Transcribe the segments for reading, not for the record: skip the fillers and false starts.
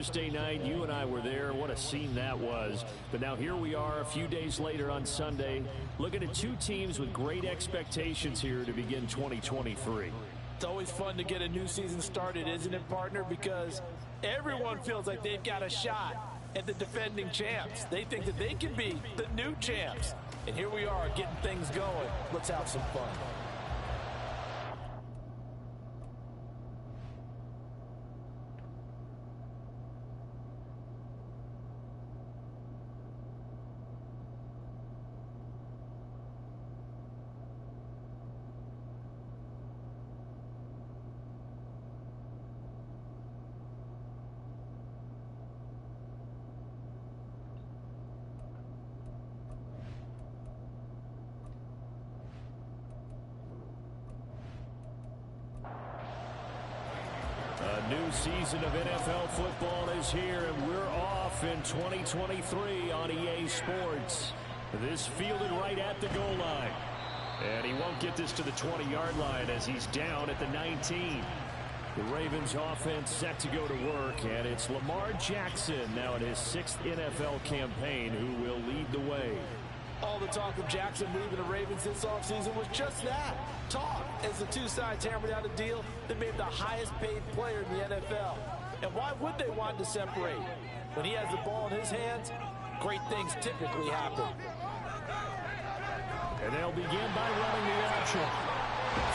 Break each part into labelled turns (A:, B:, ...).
A: Thursday night, you and I were there. What a scene that was. But now here we are a few days later on Sunday, looking at two teams with great expectations here to begin 2023.
B: It's always fun to get a new season started, isn't it, partner? Because everyone feels like they've got a shot at the defending champs. They think that they can be the new champs. And here we are getting things going. Let's have some fun.
A: New season of NFL football is here, and we're off in 2023 on EA Sports. This fielded right at the goal line. And he won't get this to the 20-yard line as he's down at the 19. The Ravens offense set to go to work, and it's Lamar Jackson now in his 6th NFL campaign who will lead the way.
B: All the talk of Jackson leaving the Ravens this offseason was just that, talk, as the two sides hammered out a deal that made him the highest paid player in the NFL. And why would they want to separate? When he has the ball in his hands, great things typically happen.
A: And they'll begin by running the option.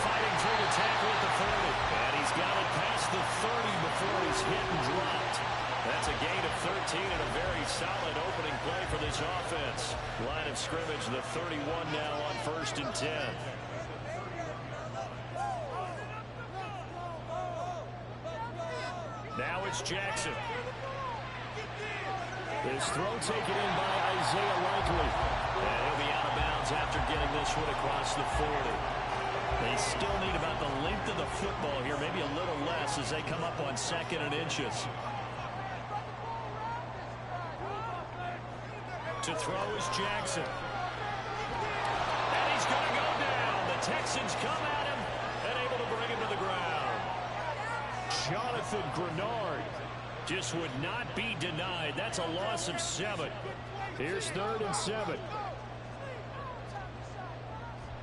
A: Fighting through the tackle at the 30. And he's got it past the 30 before he's hit and dropped. That's a gain of 13 and a very solid opening play for this offense. Line of scrimmage, the 31 now on 1st and 10. Now it's Jackson. His throw taken in by Isaiah Likely. And he'll be out of bounds after getting this one across the 40. They still need about the length of the football here, maybe a little less as they come up on 2nd and inches. To throw is Jackson. And he's going to go down. The Texans come at him and able to bring him to the ground. Jonathan Grenard just would not be denied. That's a loss of 7. Here's 3rd and 7.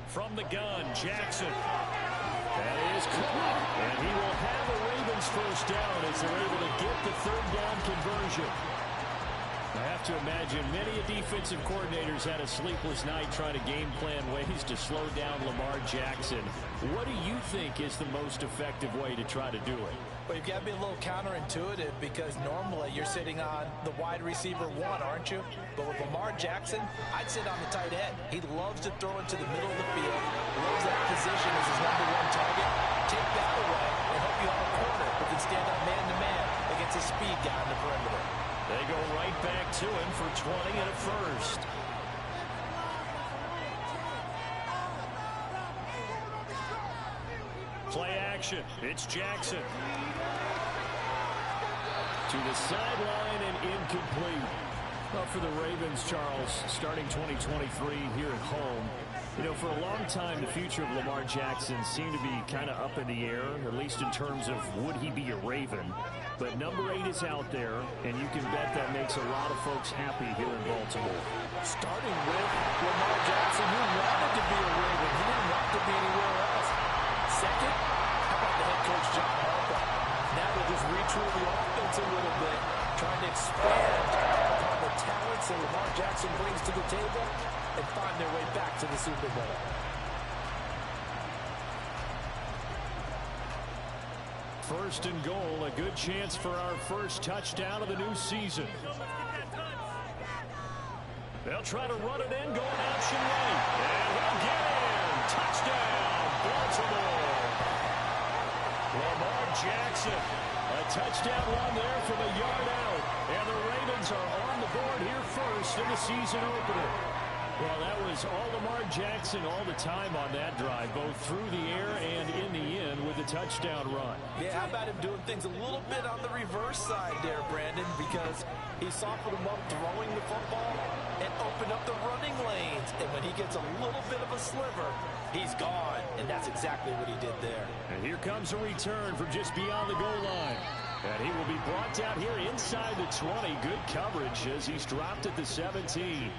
A: From the gun, Jackson. That is caught. And he will have a Ravens first down as they're able to get the 3rd down conversion. I have to imagine many defensive coordinators had a sleepless night trying to game plan ways to slow down Lamar Jackson. What do you think is the most effective way to try to do it?
B: Well, you've got to be a little counterintuitive because normally you're sitting on the wide receiver 1, aren't you? But with Lamar Jackson, I'd sit on the tight end. He loves to throw into the middle of the field, loves that position as his #1 target. Take that away and hope you have a corner who can stand up man-to-man against a speed guy on the perimeter.
A: They go right back to him for 20 and a first. Play action. It's Jackson. To the sideline and incomplete. Well, for the Ravens, Charles, starting 2023 here at home, you know, for a long time, the future of Lamar Jackson seemed to be kind of up in the air, at least in terms of would he be a Raven. But number 8 is out there, and you can bet that makes a lot of folks happy here in Baltimore.
B: Starting with Lamar Jackson, who wanted to be a Raven. He didn't want to be anywhere else. Second, how about the head coach, John Harbaugh? Now they'll just retool the offense a little bit, trying to expand upon the talents that Lamar Jackson brings to the table and find their way back to the Super Bowl.
A: First and goal, a good chance for our first touchdown of the new season. They'll try to run it in, going option right. And he'll get in. Touchdown, Baltimore. Lamar Jackson. A touchdown run there from a yard out. And the Ravens are on the board here first in the season opener. Well, that was all Lamar Jackson all the time on that drive, both through the air and in the end with a touchdown run.
B: Yeah, how about him doing things a little bit on the reverse side there, Brandon, because he softened him up throwing the football and opened up the running lanes. And when he gets a little bit of a sliver, he's gone. And that's exactly what he did there.
A: And here comes a return from just beyond the goal line. And he will be brought down here inside the 20. Good coverage as he's dropped at the 17.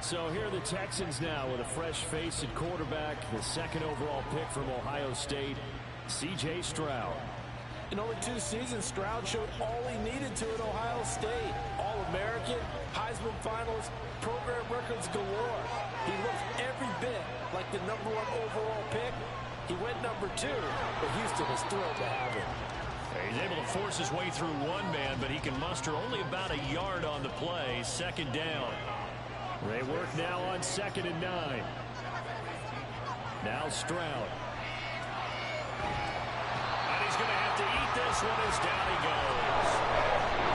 A: So here are the Texans now with a fresh face at quarterback. The second overall pick from Ohio State, C.J. Stroud.
B: In only 2 seasons, Stroud showed all he needed to at Ohio State. All-American, Heisman Finals, program records galore. He looks every bit like the #1 overall pick. He went #2, but Houston is thrilled to have him.
A: He's able to force his way through one man, but he can muster only about a yard on the play. Second down. They work now on 2nd and 9. Now Stroud. And he's going to have to eat this one as down he goes.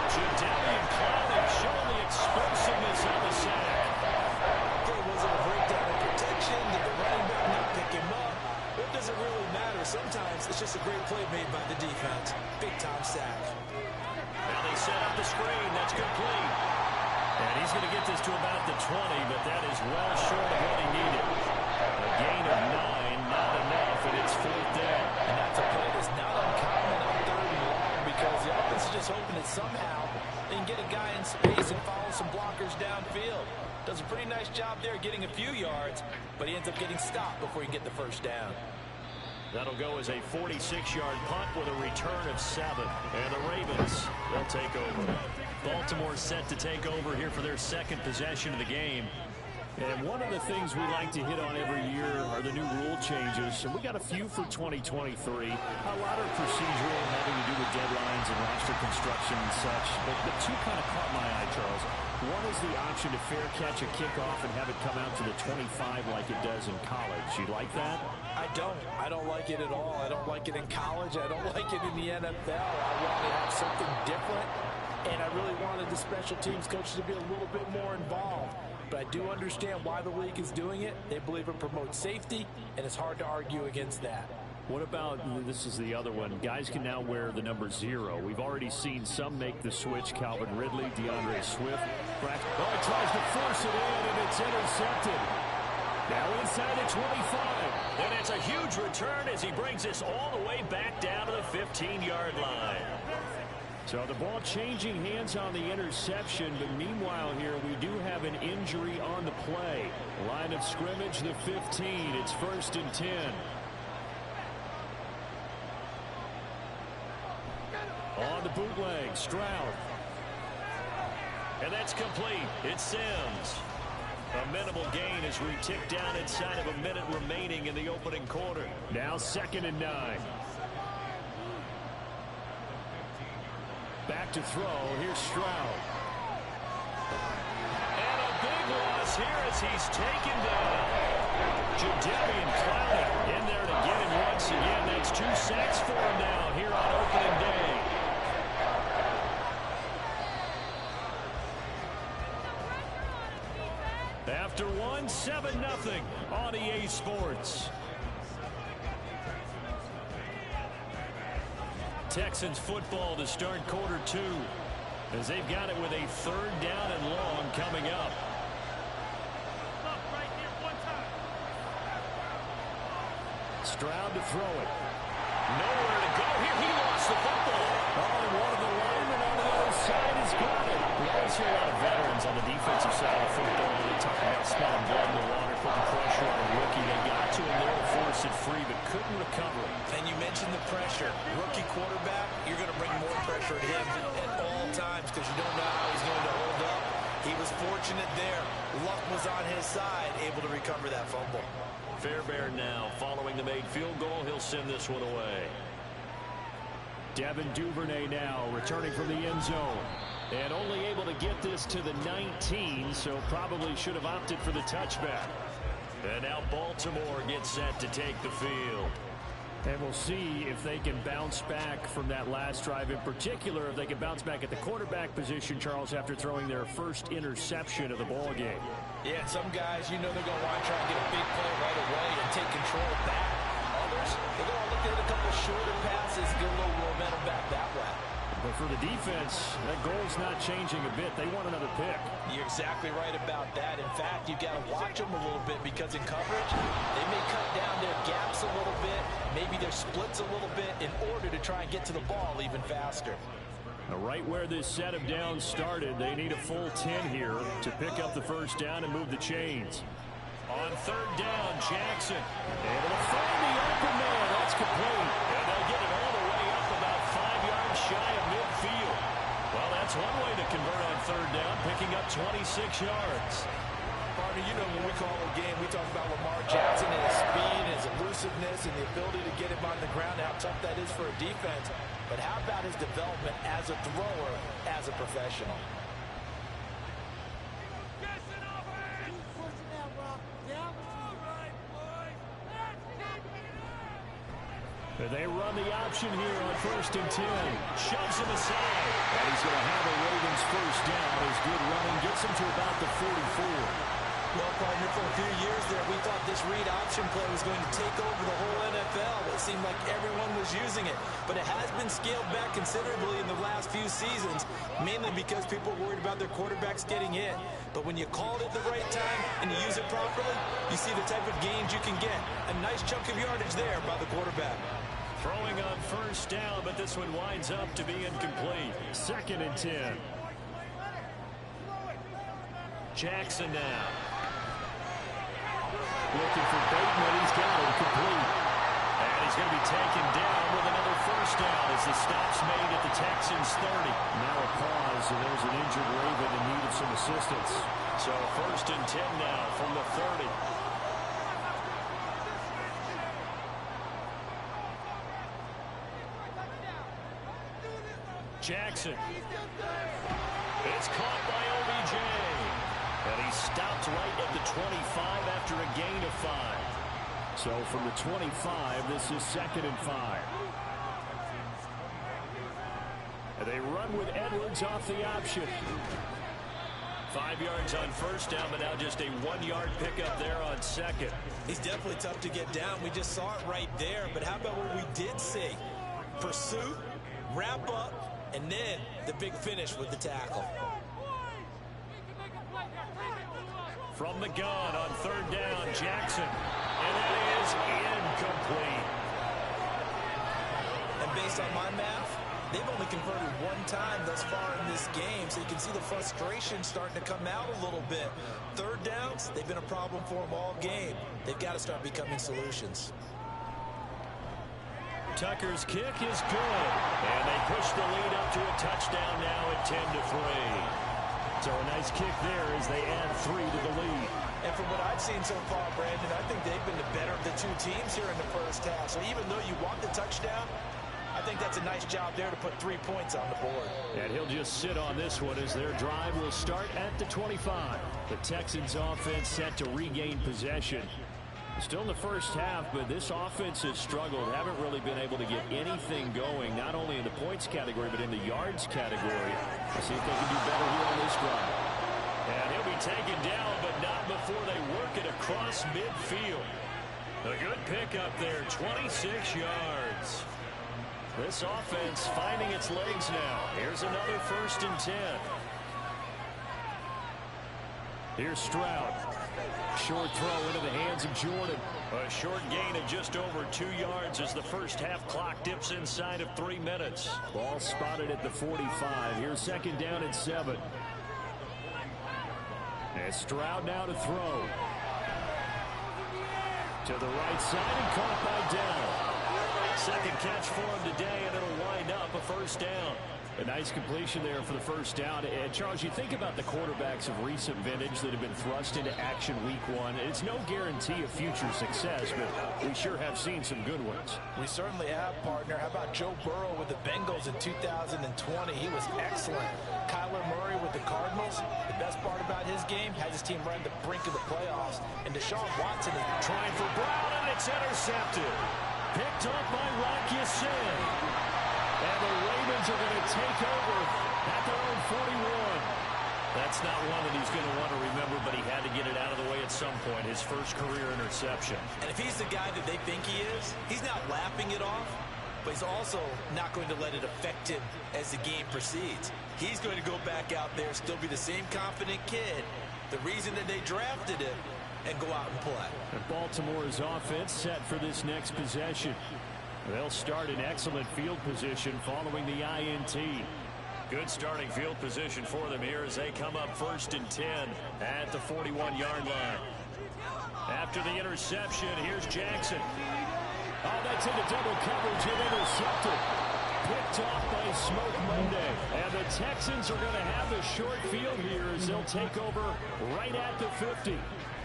A: Jadavian Clowney showing the explosiveness on the sack.
B: Okay, was it a breakdown in protection? Did the running back not pick him up? What does it really matter? Sometimes it's just a great play made by the defense. Big-time sack.
A: Now they set up the screen. That's complete. And he's going to get this to about the 20, but that is well short of what he needed. A gain of 9, not enough, and it's 4th down.
B: And that's a play that's not uncommon on 3rd and long because the offense is just hoping that somehow they can get a guy in space and follow some blockers downfield. Does a pretty nice job there getting a few yards, but he ends up getting stopped before he can get the first down.
A: That'll go as a 46-yard punt with a return of 7. And the Ravens, they'll take over. Baltimore set to take over here for their second possession of the game. And one of the things we like to hit on every year are the new rule changes. And we got a few for 2023. A lot are procedural, having to do with deadlines and roster construction and such. But the 2 kind of caught my eye, Charles. One is the option to fair catch a kickoff and have it come out to the 25 like it does in college. You like that?
B: I don't. I don't like it at all. I don't like it in college. I don't like it in the NFL. I want to have something different. And I really wanted the special teams coaches to be a little bit more involved. But I do understand why the league is doing it. They believe it promotes safety, and it's hard to argue against that.
A: What about, this is the other one, guys can now wear the number 0. We've already seen some make the switch. Calvin Ridley, DeAndre Swift. Oh, he tries to force it in, and it's intercepted. Now inside the 25. And it's a huge return as he brings this all the way back down to the 15-yard line. So the ball changing hands on the interception, but meanwhile here we do have an injury on the play. Line of scrimmage, the 15. It's 1st and 10. On the bootleg, Stroud. And that's complete. It's Sims. A minimal gain as we tick down inside of a minute remaining in the opening quarter. Now 2nd and 9. Back to throw. Here's Stroud. And a big loss here as he's taken down. Jadavian Clowney in there to get him once again. That's 2 sacks for him now here on opening day. After 1, 7-0 on EA Sports. Texans football to start quarter 2 as they've got it with a 3rd down and long coming up. Stroud to throw it. Nowhere to go here. He lost the football. Oh, and one of the linemen on the other side has got it. We always hear a lot of veterans on the defensive side of football. They talk about smelling blood in the water, putting pressure on a rookie. They got to him there to force it free, but couldn't recover it.
B: And you mentioned the pressure. Rookie quarterback, you're going to bring more pressure to him at all times because you don't know how he's going to hold up. He was fortunate there. Luck was on his side, able to recover that fumble.
A: Fairbairn now following the made field goal. He'll send this one away. Devin Duvernay now returning from the end zone. And only able to get this to the 19, so probably should have opted for the touchback. And now Baltimore gets set to take the field. And we'll see if they can bounce back from that last drive. In particular, if they can bounce back at the quarterback position, Charles, after throwing their first interception of the ball game.
B: Yeah, some guys, you know they're going to want to try and get a big play right away and take control back. Others, they're going to look at a couple shorter passes, get a little momentum back that way.
A: But for the defense, that goal's not changing a bit. They want another pick.
B: You're exactly right about that. In fact, you've got to watch them a little bit because in coverage, they may cut down their gaps a little bit, maybe their splits a little bit in order to try and get to the ball even faster.
A: Now, right where this set of downs started, they need a full 10 here to pick up the first down and move the chains. On third down, Jackson able to find the open man. That's complete. And they'll get it all the way up about 5 yards shy of midfield. Well, that's one way to convert on third down, picking up 26 yards.
B: Partner, you know when we call a game, we talk about Lamar Jackson and his speed, his elusiveness, and the ability to get him on the ground, how tough that is for a defense. But how about his development as a thrower, as a professional?
A: They run the option here on 1st and 10. Shoves him aside. And he's going to have a Ravens first down. His good running gets him to about the 44.
B: Well, partner, for a few years there, we thought this read option play was going to take over the whole NFL. It seemed like everyone was using it. But it has been scaled back considerably in the last few seasons, mainly because people are worried about their quarterbacks getting hit. But when you call it at the right time and you use it properly, you see the type of gains you can get. A nice chunk of yardage there by the quarterback.
A: Throwing on first down, but this one winds up to be incomplete. 2nd and 10. Jackson now. Looking for Bateman. He's got him complete. And he's going to be taken down with another first down as the stop's made at the Texans 30. Now a pause, and there's an injured Raven in need of some assistance. So 1st and 10 now from the 30. Jackson. It's caught by OBJ. And he stopped right at the 25 after a gain of 5. So from the 25, this is 2nd and 5. And they run with Edwards off the option. 5 yards on first down, but now just a 1-yard pickup there on 2nd.
B: He's definitely tough to get down. We just saw it right there. But how about what we did see? Pursuit, wrap up, and then the big finish with the tackle.
A: From the gun on 3rd down, Jackson. And that is incomplete.
B: And based on my math, they've only converted 1 time thus far in this game, so you can see the frustration starting to come out a little bit. 3rd downs, they've been a problem for them all game. They've got to start becoming solutions.
A: Tucker's kick is good. And they push the lead up to a touchdown now at 10-3. So a nice kick there as they add 3 to the lead.
B: And from what I've seen so far, Brandon, I think they've been the better of the 2 teams here in the first half. So even though you want the touchdown, I think that's a nice job there to put 3 points on the board.
A: And he'll just sit on this one as their drive will start at the 25. The Texans offense set to regain possession. Still in the first half, but this offense has struggled. Haven't really been able to get anything going, not only in the points category, but in the yards category. Let's see if they can do better here on this drive. And he'll be taken down, but not before they work it across midfield. A good pickup there, 26 yards. This offense finding its legs now. Here's another 1st and 10. Here's Stroud. Short throw into the hands of Jordan. A short gain of just over 2 yards as the first half clock dips inside of 3 minutes. Ball spotted at the 45. Here's 2nd down and 7. And Stroud now to throw. To the right side and caught by Dell. 2nd catch for him today, and it'll wind up a first down. A nice completion there for the first down. And Charles, you think about the quarterbacks of recent vintage that have been thrust into action week 1. It's no guarantee of future success, but we sure have seen some good ones.
B: We certainly have, partner. How about Joe Burrow with the Bengals in 2020? He was excellent. Kyler Murray with the Cardinals. The best part about his game, had his team right at the brink of the playoffs. And Deshaun Watson is
A: trying for Brown, and it's intercepted. Picked up by Rocky Sin. And the Ravens are going to take over at their own 41. That's not one that he's going to want to remember, but he had to get it out of the way at some point. His first career interception.
B: And if he's the guy that they think he is, he's not laughing it off. but he's also not going to let it affect him as the game proceeds. He's going to go back out there, still be the same confident kid, the reason that they drafted him, and go out and play.
A: And Baltimore's offense set for this next possession. They'll start in excellent field position following the INT. Good starting field position for them here as they come up 1st and 10 at the 41-yard line. After the interception, here's Jackson. Oh, that's into double coverage and intercepted. Picked off by Smoke Monday. And the Texans are going to have a short field here as they'll take over right at the 50.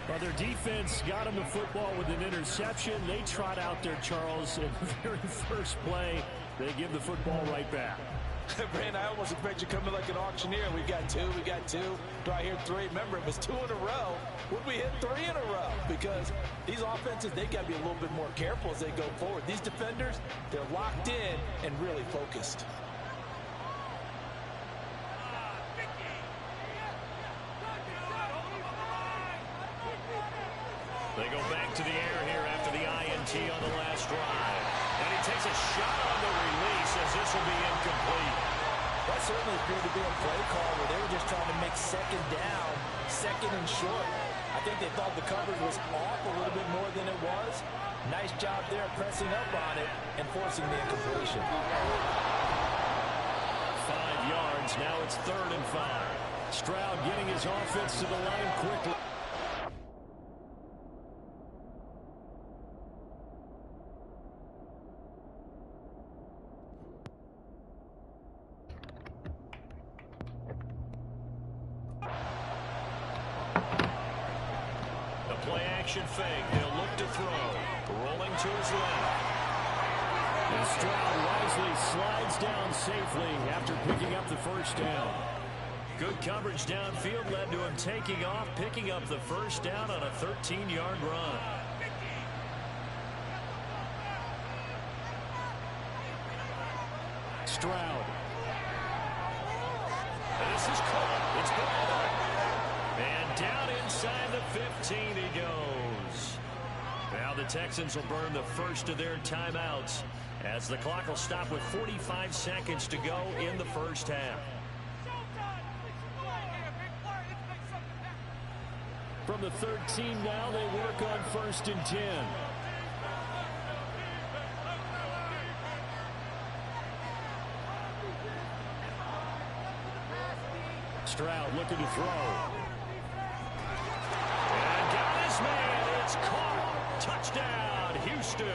A: Well, their defense got them the football with an interception. They trot out there, Charles, in the very first play. They give the football right back.
B: Brand, I almost expect you to come in like an auctioneer. We got two. Do I hear three? Remember, it was 2 in a row. Would we hit 3 in a row? Because these offenses, they got to be a little bit more careful as they go forward. These defenders, they're locked in and really focused.
A: They go back to the air here after the INT on the last drive. And he takes a shot on the release as this will be incomplete.
B: That certainly appeared to be a play call where they were just trying to make second down, second and short. I think they thought the coverage was off a little bit more than it was. Nice job there pressing up on it and forcing the incompletion.
A: 5 yards. Now it's 3rd and 5. Stroud getting his offense to the line quickly. Action fake. They'll look to throw. Rolling to his left. And Stroud wisely slides down safely after picking up the first down. Good coverage downfield led to him taking off, picking up the first down on a 13-yard run. Stroud. This is caught. It's ball. And down inside the 15 he goes. Now the Texans will burn the first of their timeouts as the clock will stop with 45 seconds to go in the first half. From the 13 now, they work on 1st and 10. Stroud looking to throw. Man, it's caught. Touchdown, Houston.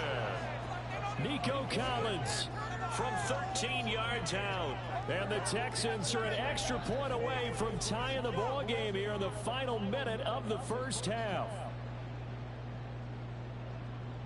A: Nico Collins from 13 yards out. And the Texans are an extra point away from tying the ball game here in the final minute of the first half.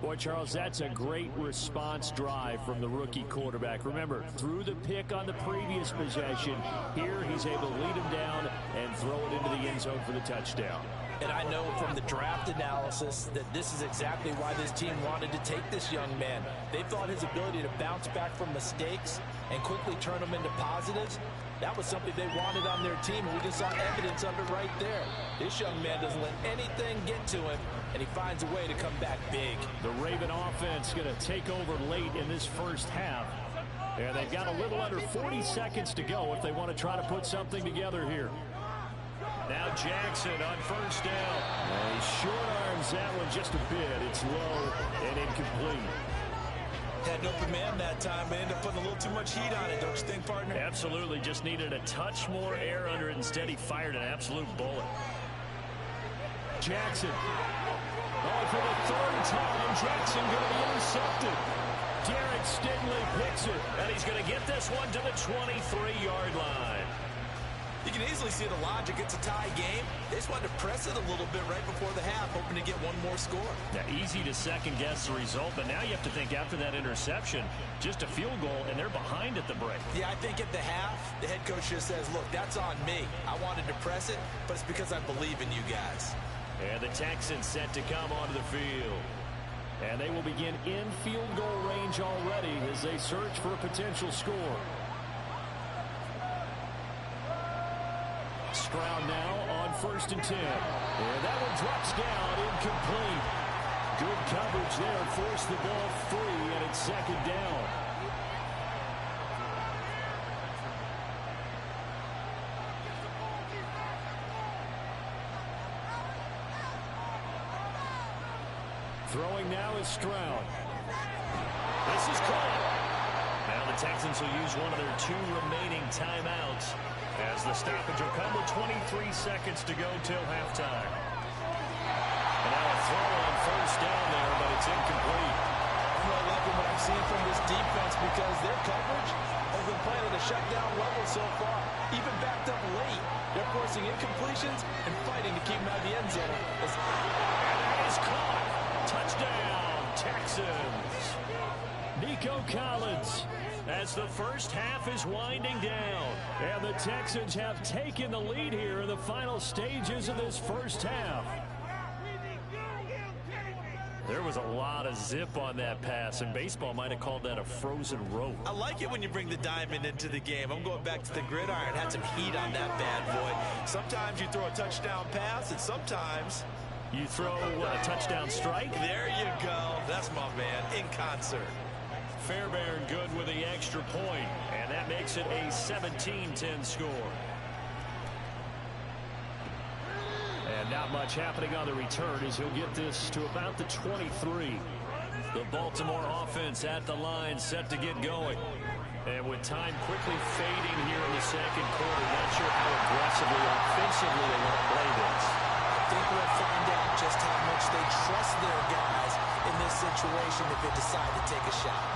A: Boy, Charles, that's a great response drive from the rookie quarterback. Remember, threw the pick on the previous possession. Here he's able to lead him down and throw it into the end zone for the touchdown.
B: And I know from the draft analysis that this is exactly why this team wanted to take this young man. They thought his ability to bounce back from mistakes and quickly turn them into positives, that was something they wanted on their team, and we just saw evidence of it right there. This young man doesn't let anything get to him, and he finds a way to come back big. The
A: Raven offense going to take over late in this first half. And they've got a little under 40 seconds to go if they want to try to put something together here. Now Jackson on 1st down. And he short arms that one just a bit. It's low and incomplete.
B: Had an open man that time, but ended up putting a little too much heat on it, don't you think, partner?
A: Absolutely. Just needed a touch more air under it. Instead, he fired an absolute bullet. Jackson. Oh, for the 3rd time, Jackson going to be intercepted. Derek Stingley picks it. And he's going to get this one to the 23-yard line.
B: You can easily see the logic. It's a tie game. They just wanted to press it a little bit right before the half, hoping to get one more score.
A: Now, easy to second-guess the result, but now you have to think after that interception, just a field goal, and they're behind at the break.
B: Yeah, I think at the half, the head coach just says, look, that's on me. I wanted to press it, but it's because I believe in you guys.
A: And the Texans set to come onto the field. And they will begin in field goal range already as they search for a potential score. Stroud now on 1st and 10. And that one drops down, incomplete. Good coverage there, forced the ball free, and it's 2nd down. Throwing now is Stroud.
B: This is caught. Now the Texans will use one of their 2 remaining timeouts as the stoppage will come with 23 seconds to go till halftime. And now a throw on first down there, but it's incomplete.
C: I'm really liking what I've seen from this defense because their coverage has been playing at a shutdown level so far. Even backed up late, they're forcing incompletions and fighting to keep them out of the end zone.
A: And that is caught. Touchdown, Texans. Nico Collins as the first half is winding down. And the Texans have taken the lead here in the final stages of this first half.
B: There was a lot of zip on that pass, and baseball might have called that a frozen rope.
C: I like it when you bring the diamond into the game. I'm going back to the gridiron. Had some heat on that bad boy. Sometimes you throw a touchdown pass, and sometimes
B: you throw a touchdown strike.
C: There you go. That's my man, in concert.
A: Fairbairn good with the extra point, and that makes it a 17-10 score. And not much happening on the return as he'll get this to about the 23.
B: The Baltimore offense at the line, set to get going.
A: And with time quickly fading here in the second quarter, not sure how aggressively or offensively they want to play this.
C: I think we'll find out just how much they trust their guys in this situation if they decide to take a shot.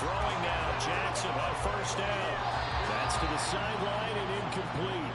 A: Throwing now, Jackson on first down. That's to the sideline and incomplete.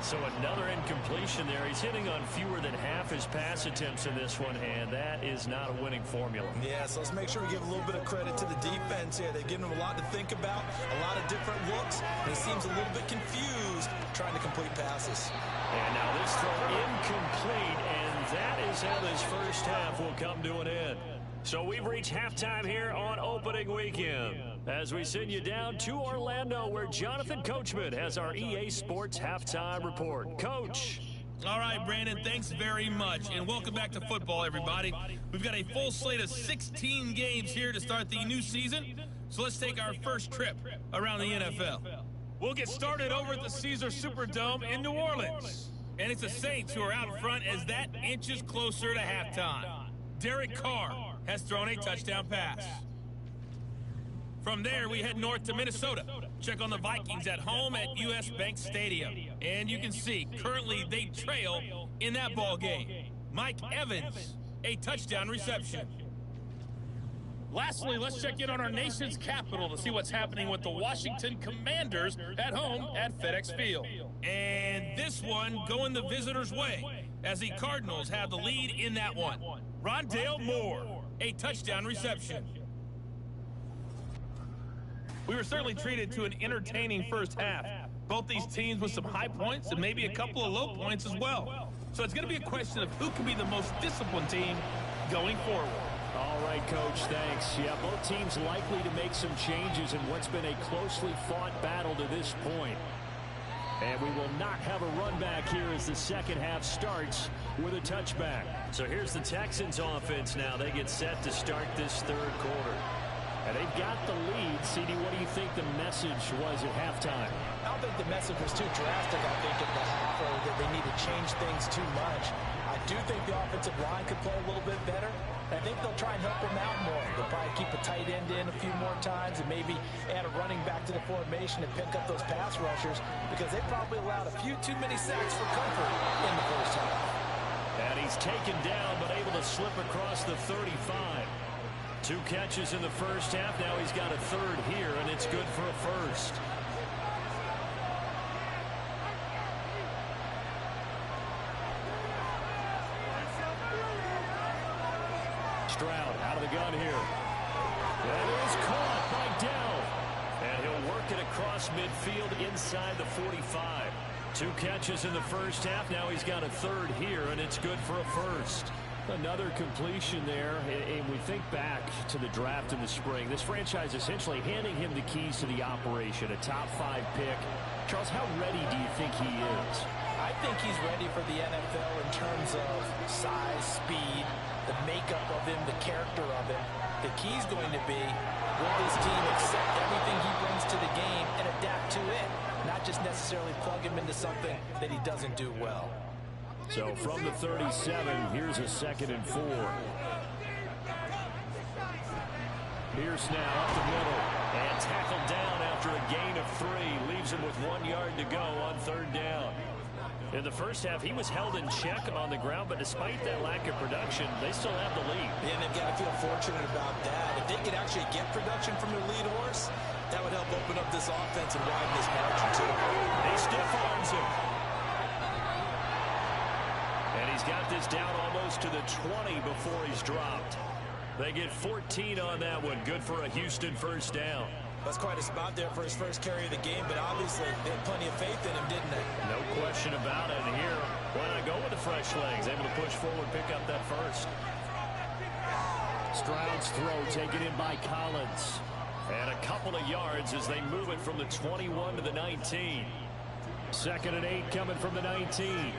B: So another incompletion there. He's hitting on fewer than half his pass attempts in this one, and that is not a winning formula.
C: Yeah, so let's make sure we give a little bit of credit to the defense here. They've given him a lot to think about, a lot of different looks, and he seems a little bit confused trying to complete passes.
A: And now this throw incomplete, and that is how this first half will come to an end. So we've reached halftime here on opening weekend as we send you down to Orlando where Jonathan Coachman has our EA Sports halftime report. Coach.
D: All right, Brandon, thanks very much, and welcome back to football, everybody. We've got a full slate of 16 games here to start the new season, so let's take our first trip around the NFL. We'll get started over at the Caesars Superdome in New Orleans, and it's the Saints who are out front as that inches closer to halftime. Derek Carr has thrown a touchdown pass. From there, we head north to Minnesota. Check on the Vikings at home at US Bank Stadium. And you can see, currently they trail in that ball game. Mike Evans, a touchdown reception. Lastly, let's check in on our nation's capital to see what's happening with the Washington Commanders at home at FedEx Field. And this one going the visitors' way as the Cardinals have the lead in that one. Rondale Moore, a touchdown reception. We were certainly treated to an entertaining first half. Both these teams with some high points and maybe a couple of low points as well. So it's going to be a question of who can be the most disciplined team going forward.
A: All right, Coach, thanks. Yeah, both teams likely to make some changes in what's been a closely fought battle to this point. And we will not have a run back here as the second half starts with a touchback.
B: So here's the Texans offense now. They get set to start this third quarter.
A: And they've got the lead. CD, what do you think the message was at halftime?
C: I don't think the message was too drastic, I think, at the half, or that they need to change things too much. I do think the offensive line could play a little bit better. I think they'll try and help him out more. They'll probably keep a tight end in a few more times and maybe add a running back to the formation and pick up those pass rushers because they probably allowed a few too many sacks for comfort in the first half.
A: And he's taken down but able to slip across the 35.
B: 2 catches in the first half. Now he's got a third here, and it's good for a first.
A: Stroud out of the gun here. That is caught by Dell.
B: And he'll work it across midfield inside the 45. 2 catches in the first half. Now he's got a third here, and it's good for a first.
A: Another completion there, and we think back to the draft in the spring. This franchise essentially handing him the keys to the operation, a top 5 pick. Charles, how ready do you think he is?
C: I think he's ready for the NFL in terms of size, speed, the makeup of him, the character of him. The key's going to be, will this team accept everything he brings to the game and adapt to it, not just necessarily plug him into something that he doesn't do well.
A: So from the 37, here's a 2nd and 4. Pierce now up the middle and tackled down after a gain of 3. Leaves him with 1 yard to go on 3rd down. In the first half, he was held in check on the ground, but despite that lack of production, they still have the lead.
C: Yeah, and they've got to feel fortunate about that. If they could actually get production from their lead horse, that would help open up this offense and widen this margin, too.
A: He stiff arms him. And he's got this down almost to the 20 before he's dropped. They get 14 on that one. Good for a Houston 1st down.
C: That's quite a spot there for his first carry of the game, but obviously they had plenty of faith in him, didn't they?
A: No question about it. And here, why not go with the fresh legs? Able to push forward, pick up that first. Stroud's throw taken in by Collins. And a couple of yards as they move it from the 21 to the 19. 2nd and 8 coming from the 19.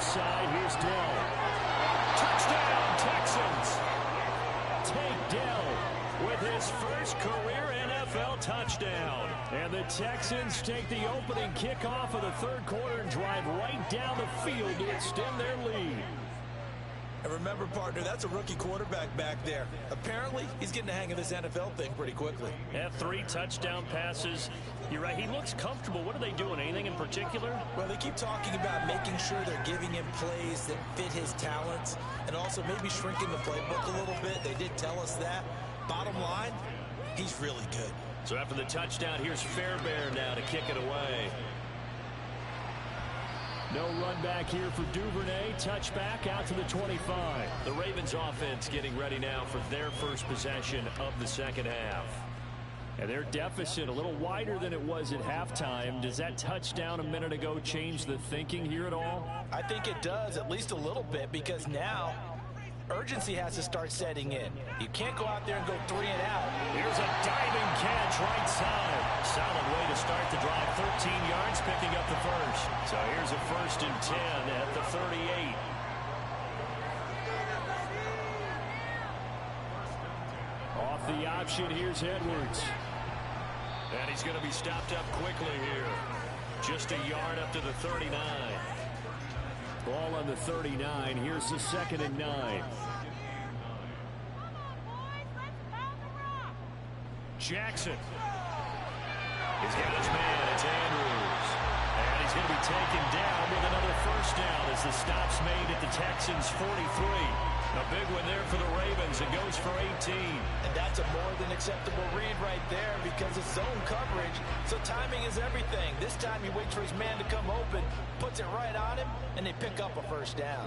A: Side, here's Dell. Touchdown, Texans. Take Dell with his first career NFL touchdown. And the Texans take the opening kickoff of the 3rd quarter and drive right down the field to extend their lead.
C: And remember, partner, that's a rookie quarterback back there. Apparently, he's getting the hang of this NFL thing pretty quickly.
A: Have 3 touchdown passes. You're right, he looks comfortable. What are they doing? Anything in particular?
C: Well, they keep talking about making sure they're giving him plays that fit his talents and also maybe shrinking the playbook a little bit. They did tell us that. Bottom line, he's really good.
A: So after the touchdown, here's Fairbairn now to kick it away. No run back here for Duvernay. Touchback out to the 25. The Ravens offense getting ready now for their first possession of the 2nd half. And their deficit a little wider than it was at halftime. Does that touchdown a minute ago change the thinking here at all?
C: I think it does, at least a little bit, because now urgency has to start setting in. You can't go out there and go 3 and out.
A: Here's a diving catch right side. Solid way to start the drive. 13 yards, picking up the first. So here's a 1st and 10 at the 38. Off the option, here's Edwards. And he's going to be stopped up quickly here. Just a yard up to the 39. Ball on the 39. Here's the 2nd and 9. Jackson. He's got his man. It's Andrews. And he's going to be taken down with another 1st down as the stop's made at the Texans' 43. A big one there for the Ravens. It goes for 18.
C: And that's a more than acceptable read right there because it's zone coverage, so timing is everything. This time he waits for his man to come open, puts it right on him, and they pick up a 1st down.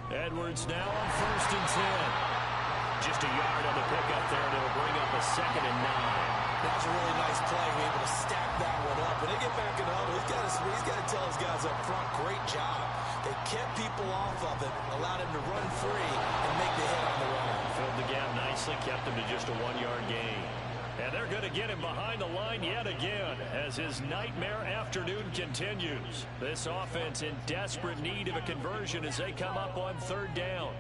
A: Edwards now on 1st and 10. Just a yard on the pickup there, and it'll bring up a 2nd and 9.
C: That was a really nice play. We're able to stack that one up. When they get back in the huddle, he's got to tell his guys up front, great job. They kept people off of him, allowed him to run free and make the hit on the run.
A: Filled the gap nicely, kept him to just a 1-yard gain. And they're going to get him behind the line yet again as his nightmare afternoon continues. This offense in desperate need of a conversion as they come up on 3rd down.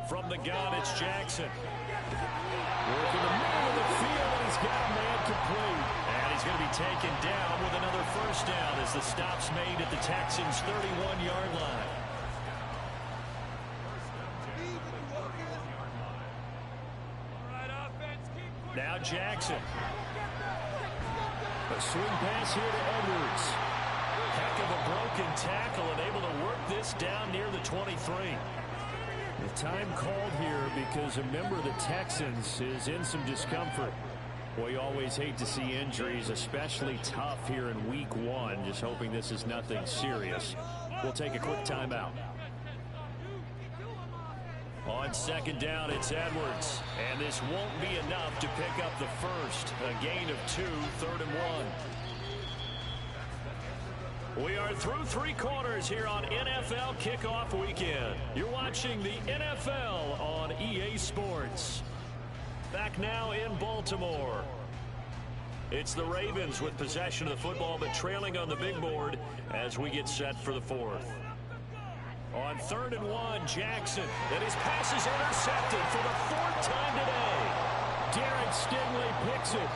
A: From the gun, it's Jackson. Working the middle of the field, and he's got a man complete. And he's going to be taken down with another 1st down as the stop's made at the Texans' 31-yard line. Now Jackson. A swing pass here to Edwards. Heck of a broken tackle and able to work this down near the 23. The time called here because a member of the Texans is in some discomfort. Boy, you always hate to see injuries, especially tough here in week 1. Just hoping this is nothing serious. We'll take a quick timeout. On 2nd down, it's Edwards. And this won't be enough to pick up the first. A gain of 2, 3rd and 1. We are through 3 quarters here on NFL Kickoff Weekend. You're watching the NFL on EA Sports. Back now in Baltimore. It's the Ravens with possession of the football, but trailing on the big board as we get set for the 4th. On 3rd and 1, Jackson. And his pass is intercepted for the 4th time today. Derek Stingley picks it.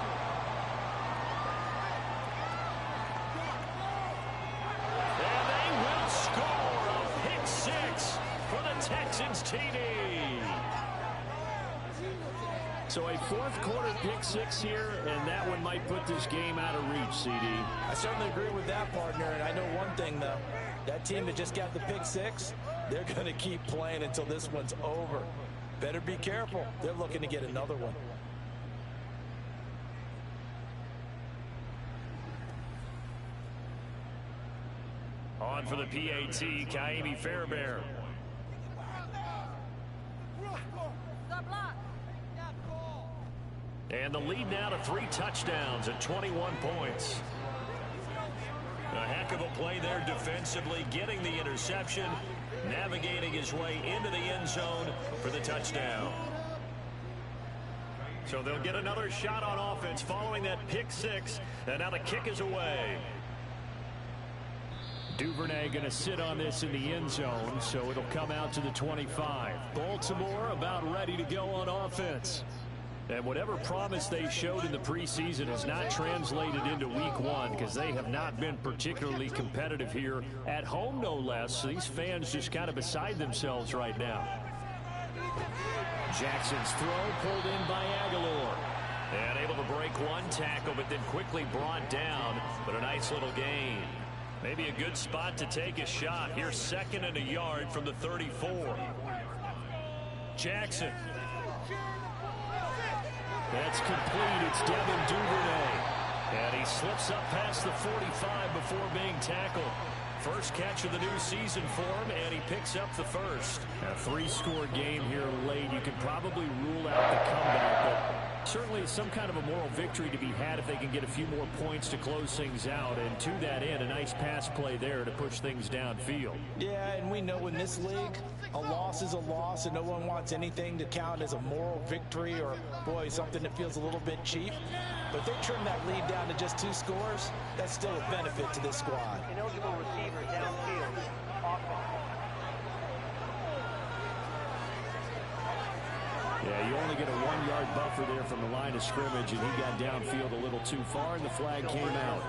A: And they will score a pick 6 for the Texans TD. So a 4th quarter pick 6 here, and that one might put this game out of reach, CD.
C: I certainly agree with that, partner, and I know one thing, though. That team that just got the pick 6, they're going to keep playing until this one's over. Better be careful. They're looking to get another one.
A: On for the PAT, Kaimi Fairbairn. And the lead now to 3 touchdowns at 21 points. A heck of a play there defensively, getting the interception, navigating his way into the end zone for the touchdown. So they'll get another shot on offense following that pick 6, and now the kick is away. Duvernay going to sit on this in the end zone, so it'll come out to the 25. Baltimore about ready to go on offense. And whatever promise they showed in the preseason has not translated into week 1 because they have not been particularly competitive here at home, no less. So these fans just kind of beside themselves right now. Jackson's throw pulled in by Aguilar. And able to break one tackle, but then quickly brought down. But a nice little gain. Maybe a good spot to take a shot. Here's 2nd and a yard from the 34. Jackson. That's complete. It's Devin Duvernay. And he slips up past the 45 before being tackled. First catch of the new season for him, and he picks up the first. A 3-score game here late. You can probably rule out the comeback, but certainly some kind of a moral victory to be had if they can get a few more points to close things out. And to that end, a nice pass play there to push things downfield. Yeah, and we know in this league, a loss is a loss, and no one wants anything to count as a moral victory or, boy, something that feels a little bit cheap. But if they trim that lead down to just 2 scores, that's still a benefit to this squad.
E: Ineligible receiver downfield.
A: Yeah, you only get a 1-yard buffer there from the line of scrimmage, and he got downfield a little too far, and the flag came out.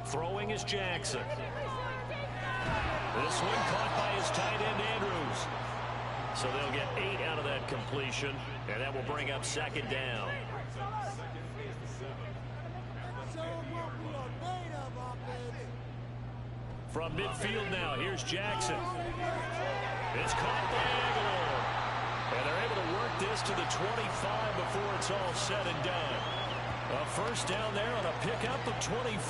A: Throwing is Jackson. This one caught by his tight end, Andrews. So they'll get 8 out of that completion, and that will bring up 2nd down. From midfield now, here's Jackson. It's caught by Aguilar. And they're able to work this to the 25 before it's all said and done. A first down there on a pickup of 25.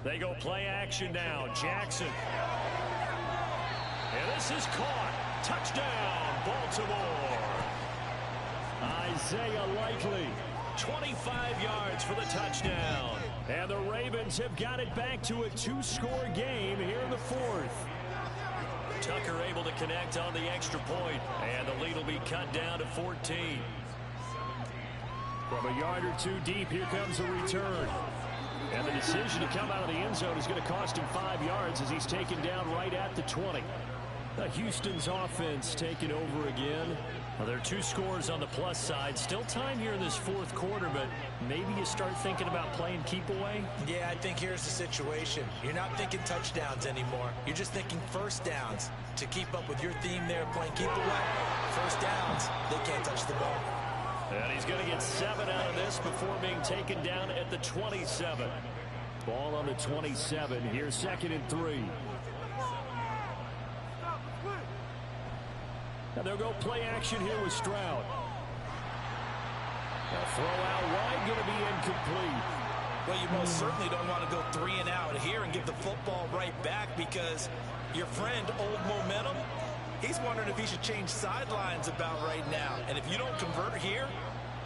A: They go play action now. Jackson. And this is caught. Touchdown, Baltimore. Isaiah Likely. 25 yards for the touchdown. And the Ravens have got it back to a 2-score game here in the 4th. Tucker able to connect on the extra point, and the lead will be cut down to 14. From a yard or 2 deep, here comes the return. And the decision to come out of the end zone is going to cost him 5 yards as he's taken down right at the 20. Houston's offense taking over again. Well, there are 2 scores on the plus side. Still time here in this 4th quarter, but maybe you start thinking about playing keep away?
C: Yeah, I think here's the situation. You're not thinking touchdowns anymore. You're just thinking first downs. To keep up with your theme there, playing keep away, first downs, they can't touch the ball.
A: And he's going to get 7 out of this before being taken down at the 27. Ball on the 27. Here's 2nd and 3. And they'll go play action here with Stroud. A throw out wide, going to be incomplete.
C: Well, you most certainly don't want to go 3 and out here and give the football right back because your friend, Old Momentum, he's He's wondering if he should change sidelines about right now. And if you don't convert here,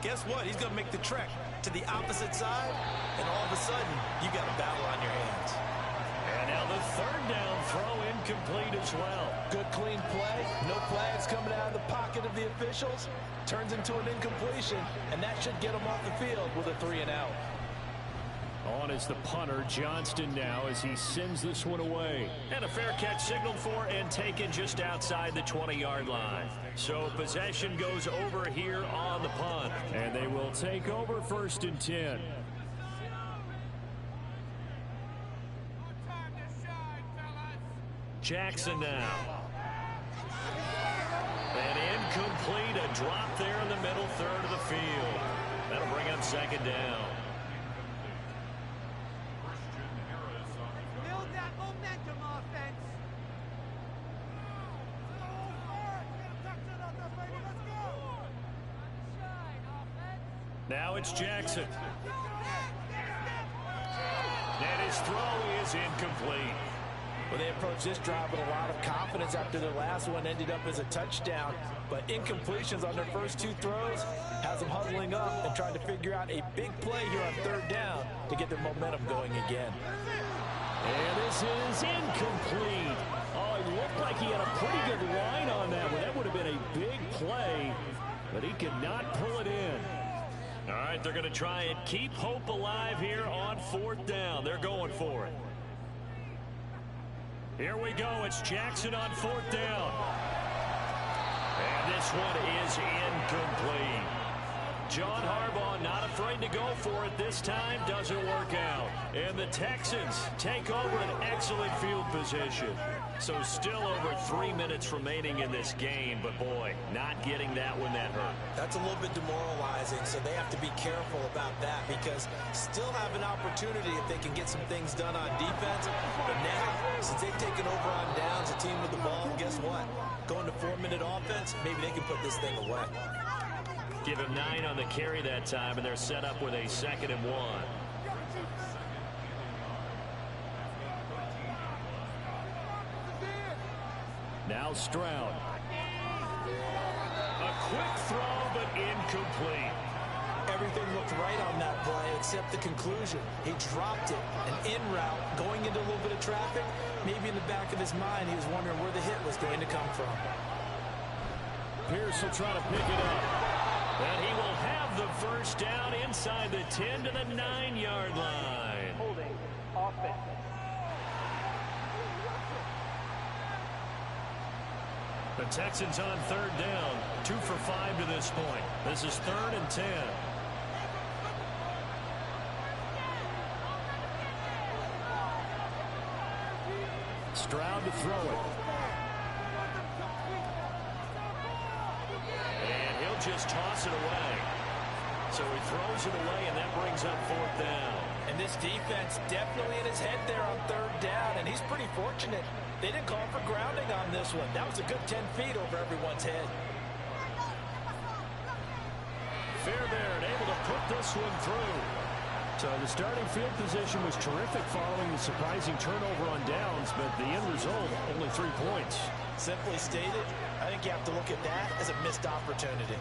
C: guess what? He's going to make the trek to the opposite side, and all of a sudden, you got a battle on your hands.
A: And now the third down throw incomplete as well.
C: Good clean play. No flags coming out of the pocket of the officials. Turns into an incompletion, and that should get him off the field with a 3-and-out.
A: On is the punter, Johnston, now as he sends this one away. And a fair catch signaled for and taken just outside the 20-yard line. So possession goes over here on the punt. And they will take over 1st and 10. Jackson now. And incomplete, a drop there in the middle third of the field. That'll bring up 2nd down.
E: Build that momentum, offense.
A: Now it's Jackson. And his throw is incomplete.
C: Well, they approached this drive with a lot of confidence after their last one ended up as a touchdown. But incompletions on their first 2 throws has them huddling up and trying to figure out a big play here on 3rd down to get their momentum going again.
A: And this is incomplete. Oh, it looked like he had a pretty good line on that one. That would have been a big play, but he could not pull it in. All right, they're going to try and keep hope alive here on 4th down. They're going for it. Here we go. It's Jackson on 4th down. And this one is incomplete. John Harbaugh not afraid to go for it this time. Doesn't work out. And the Texans take over an excellent field position. So still over 3 minutes remaining in this game. But, boy, not getting that one that hurt.
C: That's a little bit demoralizing, so they have to be careful about that because still have an opportunity if they can get some things done on defense. But now, since they've taken over on downs, a team with the ball, guess what? Going to 4-minute offense, maybe they can put this thing away.
A: Give him 9 on the carry that time, and they're set up with a 2nd and 1. Now Stroud. A quick throw, but incomplete.
C: Everything looked right on that play except the conclusion. He dropped it, an in route, going into a little bit of traffic. Maybe in the back of his mind, he was wondering where the hit was going to come from.
A: Pierce will try to pick it up. And he will have the first down inside the 10 to the 9-yard line.
E: Holding offense.
A: The Texans on 3rd down. 2 for 5 to this point. This is 3rd and 10. Stroud to throw it. And he'll just toss it away. So he throws it away, and that brings up 4th down.
C: And this defense definitely in his head there on 3rd down, and he's pretty fortunate. They didn't call for grounding on this one. That was a good 10 feet over everyone's head.
A: Fairbairn able to put this one through. So the starting field position was terrific following the surprising turnover on downs, but the end result, only 3 points.
C: Simply stated, I think you have to look at that as a missed opportunity.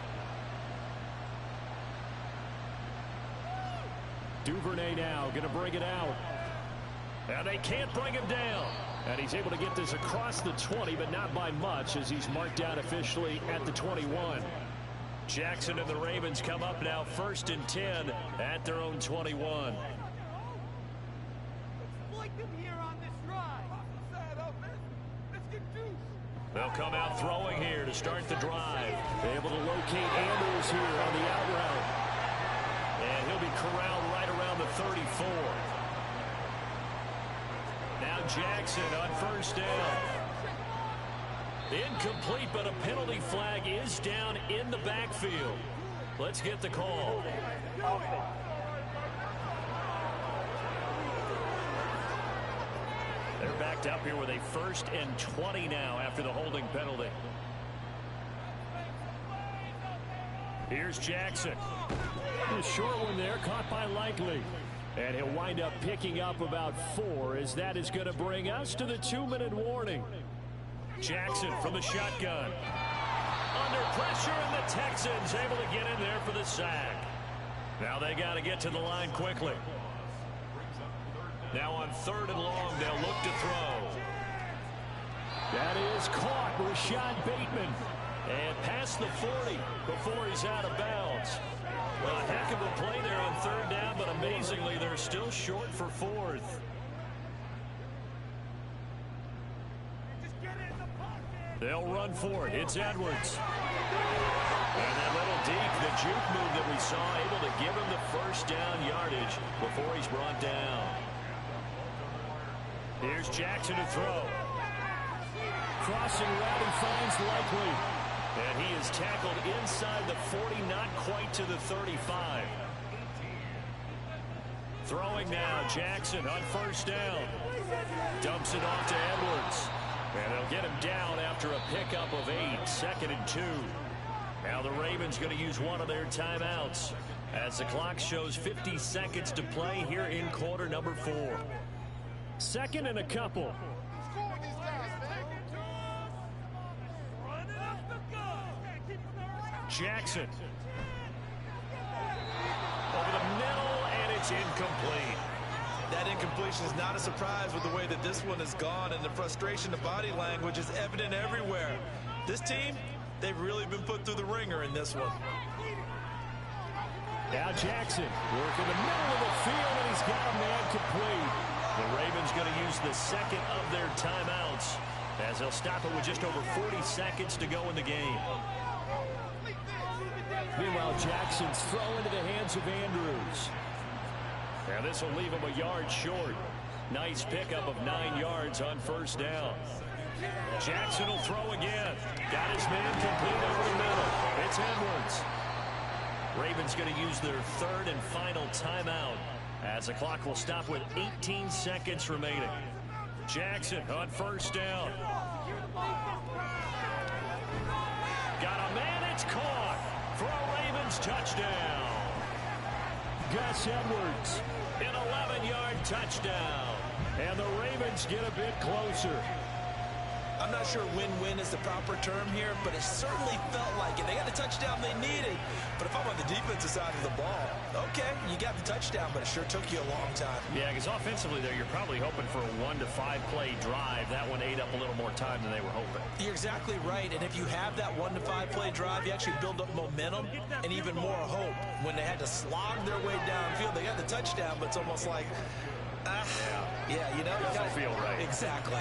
A: Duvernay now going to bring it out. And they can't bring him down. And he's able to get this across the 20, but not by much as he's marked down officially at the 21. Jackson and the Ravens come up now 1st and 10 at their own 21. They'll come out throwing here to start the drive. Able to locate Andrews here on the out route. And he'll be corralled right around the 34. Now Jackson on 1st down. Incomplete, but a penalty flag is down in the backfield. Let's get the call. They're backed up here with a 1st and 20 now after the holding penalty. Here's Jackson. A short one there, caught by Likely. And he'll wind up picking up about 4 as that is going to bring us to the 2-minute warning. Jackson from the shotgun. Under pressure, and the Texans able to get in there for the sack. Now they got to get to the line quickly. Now on 3rd and long, they'll look to throw. That is caught. Rashad Bateman. And past the 40 before he's out of bounds. Well, a heck of a play there on 3rd down, but amazingly, they're still short for 4th. They'll run for it. It's Edwards. And that little deep, the juke move that we saw, able to give him the 1st down yardage before he's brought down. Here's Jackson to throw. Crossing route, he finds Likely. And he is tackled inside the 40, not quite to the 35. Throwing now, Jackson on 1st down. Dumps it off to Edwards. And they'll get him down after a pickup of 8, 2nd and 2. Now the Ravens going to use one of their timeouts as the clock shows 50 seconds to play here in quarter number 4. 2nd and a couple. Jackson. Over the middle, and it's incomplete.
B: That incompletion is not a surprise with the way that this one has gone, and the frustration, the body language is evident everywhere. This team, they've really been put through the ringer in this one.
A: Now Jackson working the middle of the field, and he's got a man complete. The Ravens going to use the 2nd of their timeouts as they'll stop it with just over 40 seconds to go in the game. Meanwhile, Jackson's throw into the hands of Andrews. Now this will leave him a yard short. Nice pickup of 9 yards on 1st down. Jackson will throw again. Got his man complete over the middle. It's Edwards. Ravens going to use their 3rd and final timeout as the clock will stop with 18 seconds remaining. Jackson on 1st down. Got a man. It's caught for a Ravens touchdown. Gus Edwards, an 11-yard touchdown. And the Ravens get a bit closer.
C: I'm not sure win-win is the proper term here, but it certainly felt like it. They got the touchdown they needed. But if I'm on the defensive side of the ball, okay, you got the touchdown, but it sure took you a long time.
A: Yeah, because offensively there, you're probably hoping for a 1 to 5 play drive. That one ate up a little more time than they were hoping.
C: You're exactly right. And if you have that 1 to 5 play drive, you actually build up momentum and even more hope. When they had to slog their way downfield, they got the touchdown, but it's almost like, yeah, you know,
A: it doesn't feel right.
C: Exactly.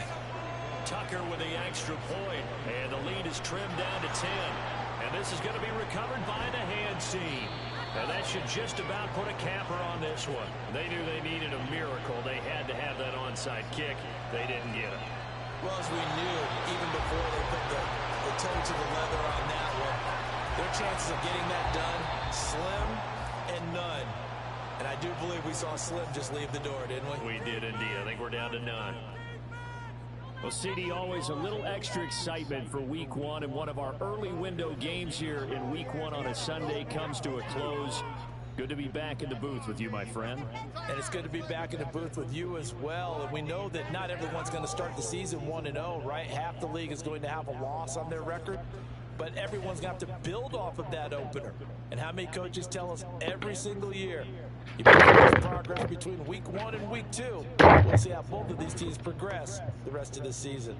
A: Tucker with the extra point, and the lead is trimmed down to 10. And this is going to be recovered by the hands team. And that should just about put a capper on this one. They knew they needed a miracle. They had to have that onside kick. They didn't get it.
C: Well, as we knew, even before they put the toe to the leather on that one, their chances of getting that done, slim and none. And I do believe we saw Slim just leave the door, didn't we?
A: We did indeed. I think we're down to none. Well, CD, always a little extra excitement for Week 1, and one of our early window games here in Week 1 on a Sunday comes to a close. Good to be back in the booth with you, my friend.
C: And it's good to be back in the booth with you as well. And we know that not everyone's going to start the season 1-0, right? Half the league is going to have a loss on their record. But everyone's going to have to build off of that opener. And how many coaches tell us every single year, you make progress between Week 1 and Week 2. We'll see how both of these teams progress the rest of the season.